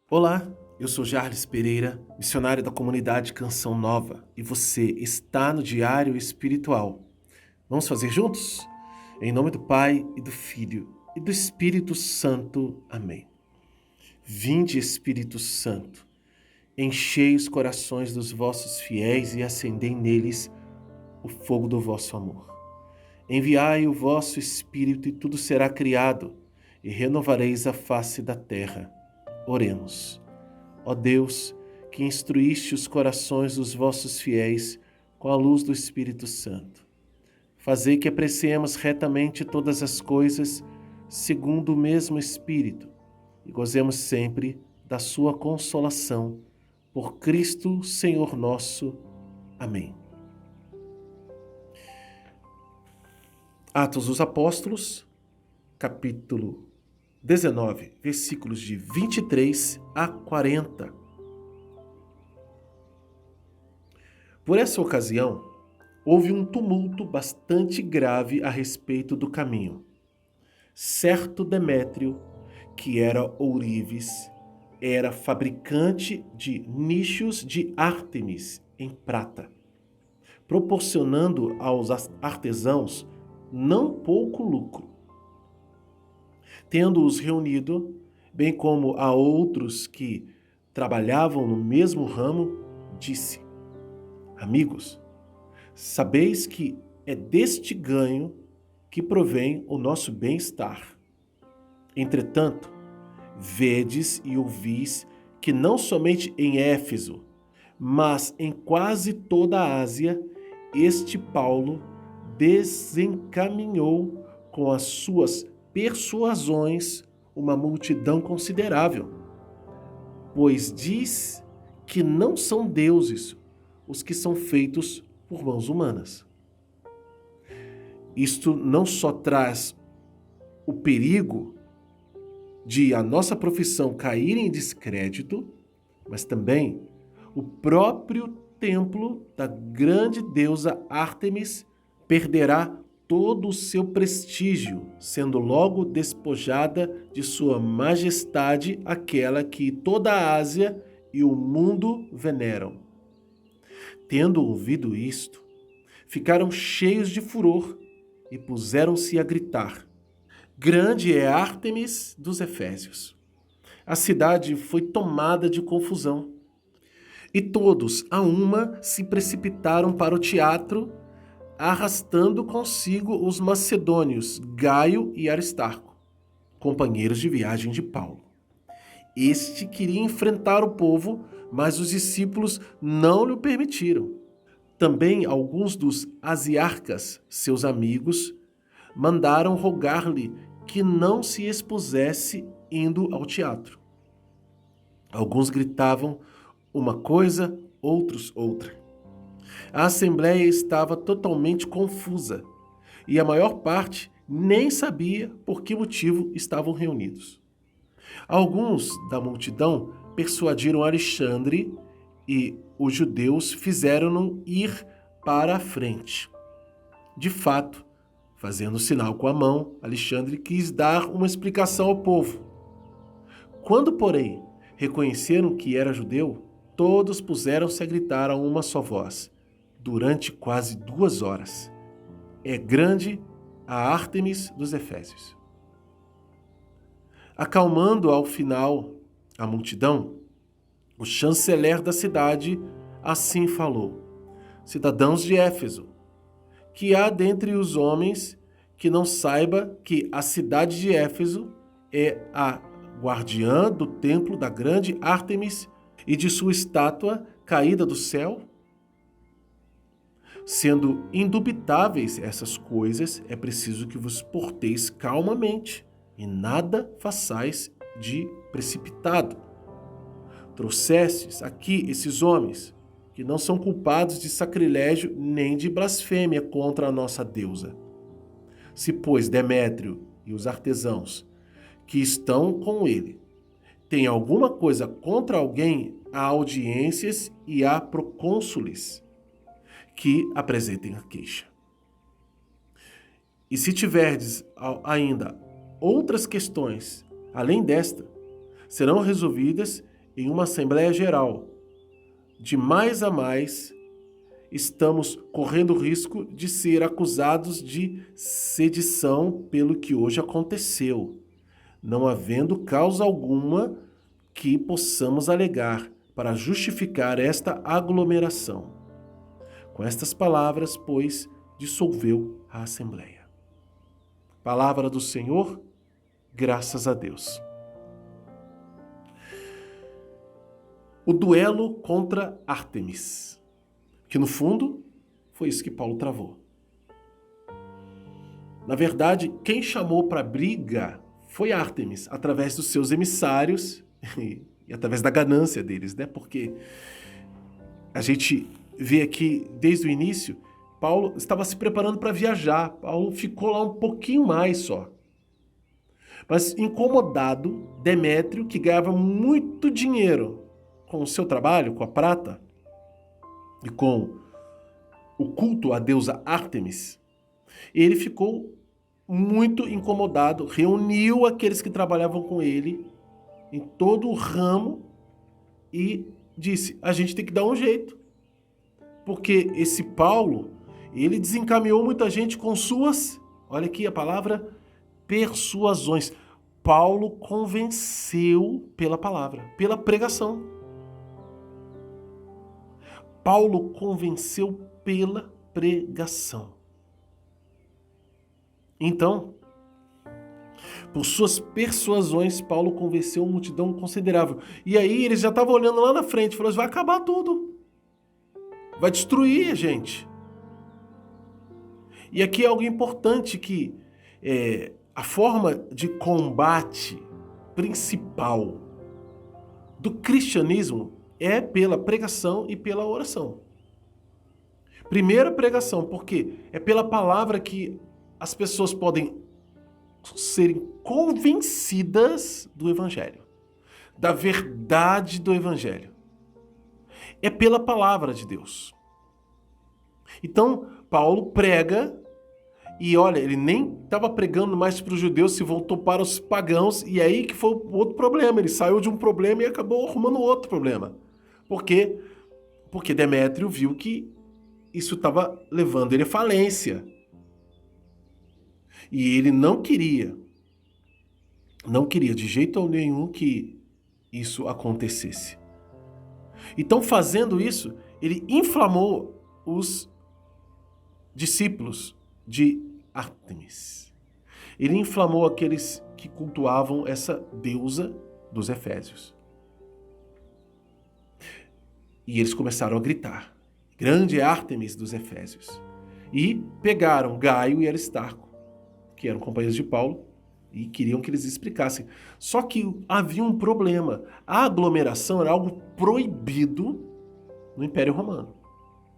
Olá, eu sou Jarles Pereira, missionário da comunidade Canção Nova, e você está no Diário Espiritual. Vamos fazer juntos? Em nome do Pai, e do Filho, e do Espírito Santo. Amém. Vinde, Espírito Santo, enchei os corações dos vossos fiéis e acendei neles o fogo do vosso amor. Enviai o vosso Espírito e tudo será criado, e renovareis a face da terra. Oremos. Ó Deus, que instruíste os corações dos vossos fiéis com a luz do Espírito Santo, fazei que apreciemos retamente todas as coisas segundo o mesmo Espírito e gozemos sempre da sua consolação. Por Cristo, Senhor nosso. Amém. Atos dos Apóstolos, capítulo 19, versículos de 23 a 40. Por essa ocasião, houve um tumulto bastante grave a respeito do caminho. Certo Demétrio, que era ourives, era fabricante de nichos de Ártemis em prata, proporcionando aos artesãos não pouco lucro. Tendo-os reunido, bem como a outros que trabalhavam no mesmo ramo, disse: Amigos, sabeis que é deste ganho que provém o nosso bem-estar. Entretanto, vedes e ouvis que não somente em Éfeso, mas em quase toda a Ásia, este Paulo desencaminhou com as suas persuasões uma multidão considerável, pois diz que não são deuses os que são feitos por mãos humanas. Isto não só traz o perigo de a nossa profissão cair em descrédito, mas também o próprio templo da grande deusa Ártemis perderá todo o seu prestígio, sendo logo despojada de sua majestade aquela que toda a Ásia e o mundo veneram. Tendo ouvido isto, ficaram cheios de furor e puseram-se a gritar: Grande é Ártemis dos Efésios. A cidade foi tomada de confusão. E todos, a uma, se precipitaram para o teatro, arrastando consigo os macedônios Gaio e Aristarco, companheiros de viagem de Paulo. Este queria enfrentar o povo, mas os discípulos não lhe permitiram. Também alguns dos asiarcas, seus amigos, mandaram rogar-lhe que não se expusesse indo ao teatro. Alguns gritavam uma coisa, outros outra. A assembleia estava totalmente confusa e a maior parte nem sabia por que motivo estavam reunidos. Alguns da multidão persuadiram Alexandre e os judeus fizeram-no ir para a frente. De fato, fazendo sinal com a mão, Alexandre quis dar uma explicação ao povo. Quando, porém, reconheceram que era judeu, todos puseram-se a gritar a uma só voz, durante quase 2 horas: É grande a Ártemis dos Efésios. Acalmando ao final a multidão, o chanceler da cidade assim falou: Cidadãos de Éfeso, que há dentre os homens que não saiba que a cidade de Éfeso é a guardiã do templo da grande Ártemis e de sua estátua caída do céu? Sendo indubitáveis essas coisas, é preciso que vos porteis calmamente e nada façais de precipitado. Trouxestes aqui esses homens, que não são culpados de sacrilégio nem de blasfêmia contra a nossa deusa. Se, pois, Demétrio e os artesãos que estão com ele têm alguma coisa contra alguém, há audiências e há procônsules que apresentem a queixa. E se tiverdes ainda outras questões, além desta, serão resolvidas em uma Assembleia Geral, de mais a mais, estamos correndo o risco de ser acusados de sedição pelo que hoje aconteceu, não havendo causa alguma que possamos alegar para justificar esta aglomeração. Com estas palavras, pois, dissolveu a Assembleia. Palavra do Senhor, graças a Deus. O duelo contra Ártemis, que no fundo foi isso que Paulo travou. Na verdade, quem chamou para a briga foi Ártemis, através dos seus emissários e através da ganância deles, né? Porque a gente vê aqui desde o início, Paulo estava se preparando para viajar. Paulo ficou lá um pouquinho mais só. Mas incomodado, Demétrio, que ganhava muito dinheiro com o seu trabalho, com a prata e com o culto à deusa Ártemis, ele ficou muito incomodado, reuniu aqueles que trabalhavam com ele em todo o ramo e disse, a gente tem que dar um jeito. Porque esse Paulo, ele desencaminhou muita gente com suas, olha aqui a palavra, persuasões. Paulo convenceu pela palavra, pela pregação. Paulo convenceu pela pregação. Então, por suas persuasões, Paulo convenceu uma multidão considerável. E aí eles já estavam olhando lá na frente, falou, vai acabar tudo. Vai destruir a gente. E aqui é algo importante que a forma de combate principal do cristianismo é pela pregação e pela oração. Primeiro a pregação, porque é pela palavra que as pessoas podem serem convencidas do Evangelho, da verdade do Evangelho. É pela palavra de Deus. Então, Paulo prega e olha, ele nem estava pregando mais para os judeus, se voltou para os pagãos, e aí que foi outro problema. Ele saiu de um problema e acabou arrumando outro problema. Por quê? Porque Demétrio viu que isso estava levando ele à falência. E ele não queria de jeito nenhum que isso acontecesse. Então, fazendo isso, ele inflamou os discípulos de Ártemis. Ele inflamou aqueles que cultuavam essa deusa dos Efésios. E eles começaram a gritar, grande é Ártemis dos Efésios. E pegaram Gaio e Aristarco, que eram companheiros de Paulo, e queriam que eles explicassem. Só que havia um problema. A aglomeração era algo proibido no Império Romano.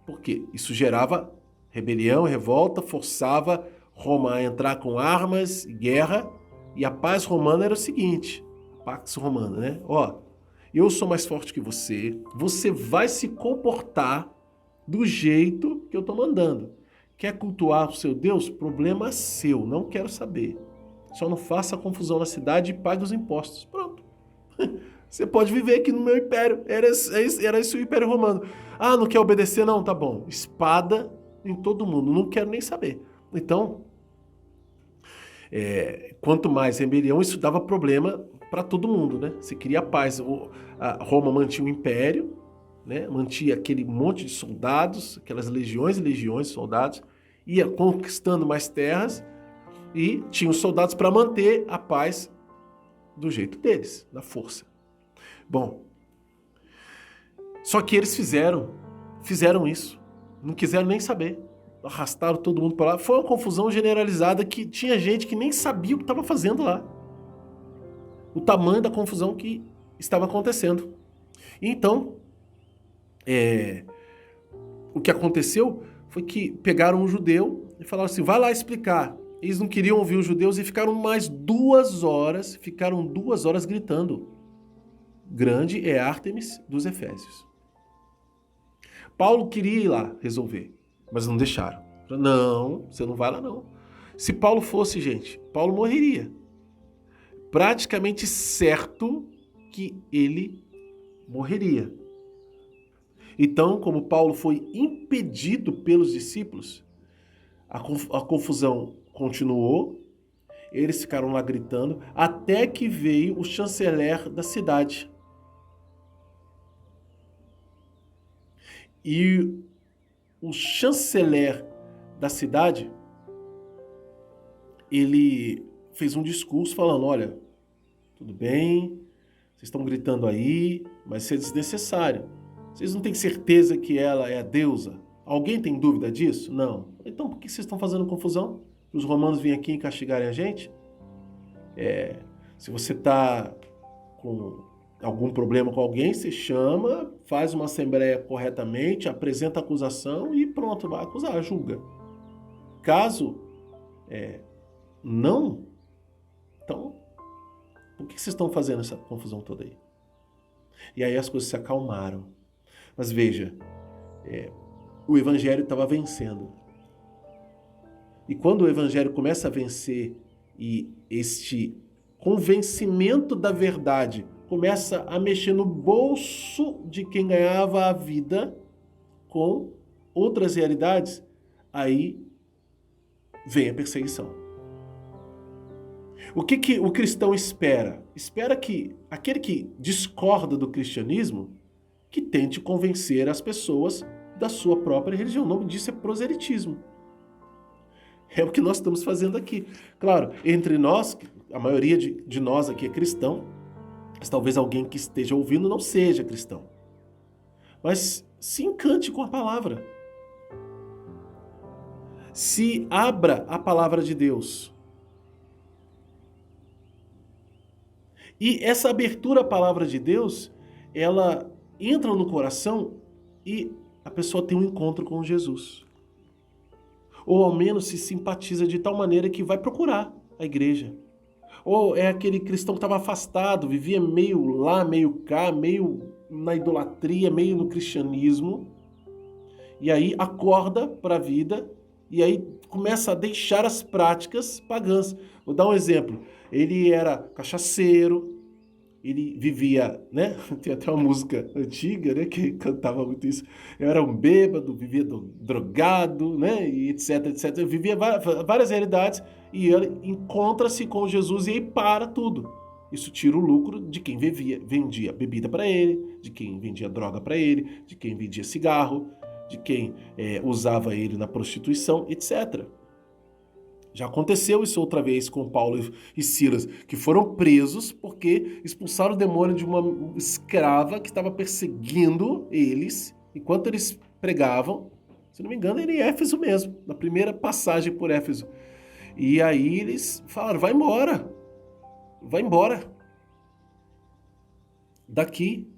Por quê? Isso gerava rebelião, revolta, forçava Roma a entrar com armas e guerra. E a paz romana era o seguinte, a Pax Romana, né? Eu sou mais forte que você, você vai se comportar do jeito que eu estou mandando. Quer cultuar o seu Deus? Problema seu, não quero saber. Só não faça confusão na cidade e pague os impostos. Pronto. Você pode viver aqui no meu império. Era isso o Império Romano. Ah, não quer obedecer? Não, tá bom. Espada em todo mundo. Não quero nem saber. Então, quanto mais rebelião, isso dava problema para todo mundo, né? Você queria paz. A Roma mantinha o império, né? Mantinha aquele monte de soldados, aquelas legiões e legiões de soldados, ia conquistando mais terras e tinha os soldados para manter a paz do jeito deles, da força. Bom, só que eles fizeram isso, não quiseram nem saber, arrastaram todo mundo para lá. Foi uma confusão generalizada que tinha gente que nem sabia o que estava fazendo lá. O tamanho da confusão que estava acontecendo. Então, o que aconteceu foi que pegaram um judeu e falaram assim, vai lá explicar. Eles não queriam ouvir os judeus e ficaram mais 2 horas, gritando. Grande é Ártemis dos Efésios. Paulo queria ir lá resolver, mas não deixaram. Não, você não vai lá não. Se Paulo fosse, gente, Paulo morreria. Praticamente certo que ele morreria. Então, como Paulo foi impedido pelos discípulos, a confusão continuou, eles ficaram lá gritando, até que veio o chanceler da cidade. E o chanceler da cidade, ele fez um discurso falando, olha, tudo bem, vocês estão gritando aí, mas isso é desnecessário. Vocês não têm certeza que ela é a deusa? Alguém tem dúvida disso? Não. Então por que vocês estão fazendo confusão? Os romanos vêm aqui e castigarem a gente? Se você está com algum problema com alguém, você chama, faz uma assembleia corretamente, apresenta a acusação e pronto, vai acusar, julga. Caso não, então por que vocês estão fazendo essa confusão toda aí? E aí as coisas se acalmaram. Mas veja, o evangelho estava vencendo. E quando o evangelho começa a vencer e este convencimento da verdade começa a mexer no bolso de quem ganhava a vida com outras realidades, aí vem a perseguição. O que o cristão espera? Espera que aquele que discorda do cristianismo que tente convencer as pessoas da sua própria religião. O nome disso é proselitismo. É o que nós estamos fazendo aqui. Claro, entre nós, a maioria de nós aqui é cristão, mas talvez alguém que esteja ouvindo não seja cristão. Mas se encante com a palavra. Se abra a palavra de Deus. E essa abertura à palavra de Deus, ela entra no coração e a pessoa tem um encontro com Jesus. Ou ao menos se simpatiza de tal maneira que vai procurar a igreja. Ou é aquele cristão que estava afastado, vivia meio lá, meio cá, meio na idolatria, meio no cristianismo. E aí acorda para a vida e aí começa a deixar as práticas pagãs. Vou dar um exemplo. Ele era cachaceiro, ele vivia, né? Tem até uma música antiga, né? Que cantava muito isso. Eu era um bêbado, vivia drogado, né? E etc, etc. Eu vivia várias realidades e ele encontra-se com Jesus e aí para tudo. Isso tira o lucro de quem vendia bebida para ele, de quem vendia droga para ele, de quem vendia cigarro, de quem usava ele na prostituição, etc. Já aconteceu isso outra vez com Paulo e Silas, que foram presos porque expulsaram o demônio de uma escrava que estava perseguindo eles enquanto eles pregavam. Se não me engano, era em Éfeso mesmo, na primeira passagem por Éfeso. E aí eles falaram, vai embora daqui,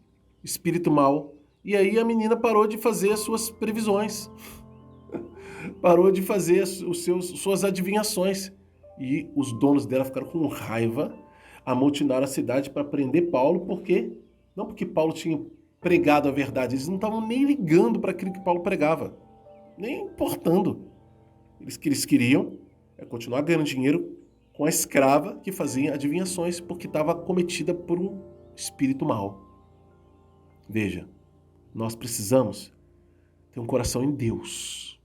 espírito mau. E aí a menina parou de fazer as suas previsões. Parou de fazer suas adivinhações. E os donos dela ficaram com raiva, amotinaram a cidade para prender Paulo, porque não porque Paulo tinha pregado a verdade, eles não estavam nem ligando para aquilo que Paulo pregava, nem importando. Eles queriam continuar ganhando dinheiro com a escrava que fazia adivinhações, porque estava cometida por um espírito mau. Veja, nós precisamos ter um coração em Deus.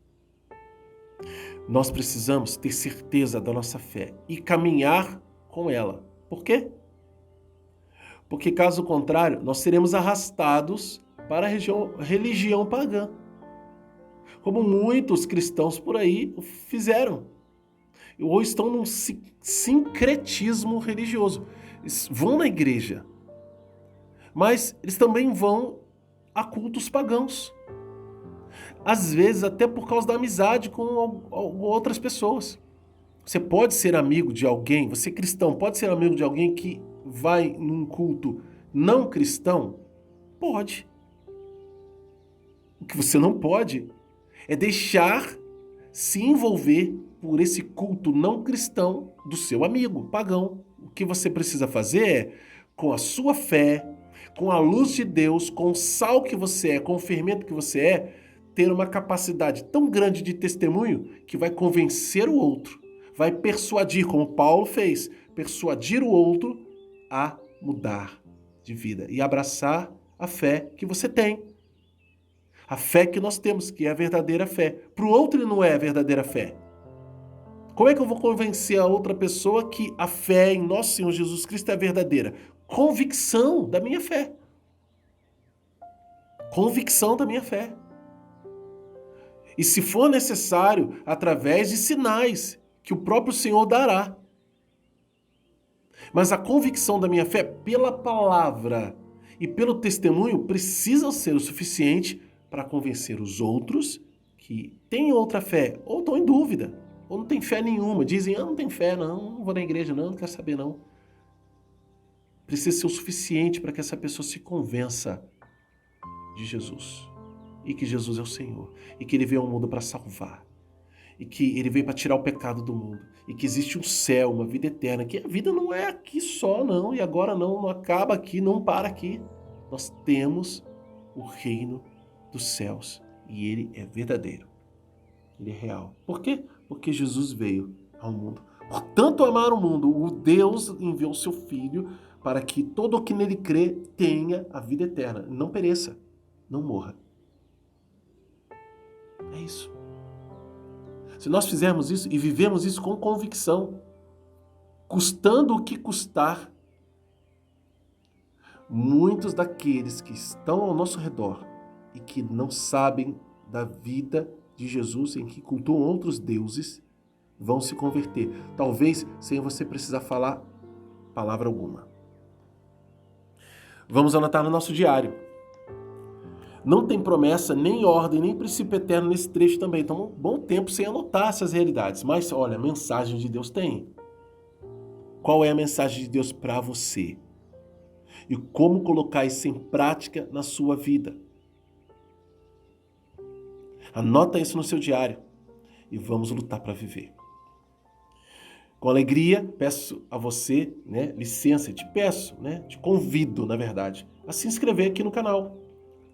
Nós precisamos ter certeza da nossa fé e caminhar com ela. Por quê? Porque caso contrário, nós seremos arrastados para a religião pagã. Como muitos cristãos por aí fizeram. Ou estão num sincretismo religioso. Eles vão na igreja, mas eles também vão a cultos pagãos. Às vezes até por causa da amizade com outras pessoas. Você pode ser amigo de alguém, você cristão, pode ser amigo de alguém que vai num culto não cristão? Pode. O que você não pode é deixar se envolver por esse culto não cristão do seu amigo pagão. O que você precisa fazer é, com a sua fé, com a luz de Deus, com o sal que você é, com o fermento que você é, ter uma capacidade tão grande de testemunho que vai convencer o outro, vai persuadir, como Paulo fez, persuadir o outro a mudar de vida e abraçar a fé que você tem. A fé que nós temos, que é a verdadeira fé. Para o outro não é a verdadeira fé. Como é que eu vou convencer a outra pessoa que a fé em nosso Senhor Jesus Cristo é verdadeira? Convicção da minha fé. Convicção da minha fé. E se for necessário, através de sinais que o próprio Senhor dará. Mas a convicção da minha fé pela palavra e pelo testemunho precisa ser o suficiente para convencer os outros que têm outra fé, ou estão em dúvida, ou não têm fé nenhuma. Dizem, não tenho fé, não vou na igreja, não quero saber, não. Precisa ser o suficiente para que essa pessoa se convença de Jesus. E que Jesus é o Senhor. E que Ele veio ao mundo para salvar. E que Ele veio para tirar o pecado do mundo. E que existe um céu, uma vida eterna. Que a vida não é aqui só, não. E agora não acaba aqui, não para aqui. Nós temos o reino dos céus. E Ele é verdadeiro. Ele é real. Por quê? Porque Jesus veio ao mundo. Por tanto amar o mundo, o Deus enviou seu Filho para que todo o que nele crê tenha a vida eterna. Não pereça, não morra. É isso. Se nós fizermos isso e vivemos isso com convicção, custando o que custar, muitos daqueles que estão ao nosso redor e que não sabem da vida de Jesus, em que cultuam outros deuses, vão se converter. Talvez sem você precisar falar palavra alguma. Vamos anotar no nosso diário. Não tem promessa, nem ordem, nem princípio eterno nesse trecho também. Então, um bom tempo sem anotar essas realidades. Mas, olha, a mensagem de Deus tem. Qual é a mensagem de Deus para você? E como colocar isso em prática na sua vida? Anota isso no seu diário. E vamos lutar para viver. Com alegria, peço a você, licença, te convido, na verdade, a se inscrever aqui no canal,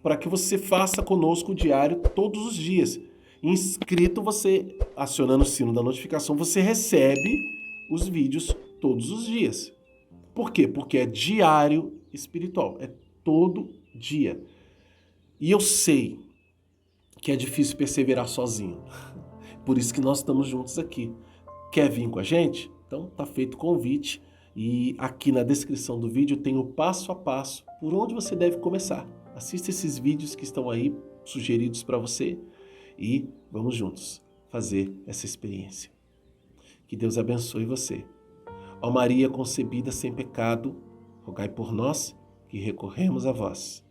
para que você faça conosco o diário todos os dias. Inscrito, você, acionando o sino da notificação, você recebe os vídeos todos os dias. Por quê? Porque é diário espiritual, é todo dia. E eu sei que é difícil perseverar sozinho. Por isso que nós estamos juntos aqui. Quer vir com a gente? Então tá feito o convite e aqui na descrição do vídeo tem o passo a passo por onde você deve começar. Assista esses vídeos que estão aí sugeridos para você e vamos juntos fazer essa experiência. Que Deus abençoe você. Ó Maria concebida sem pecado, rogai por nós que recorremos a vós.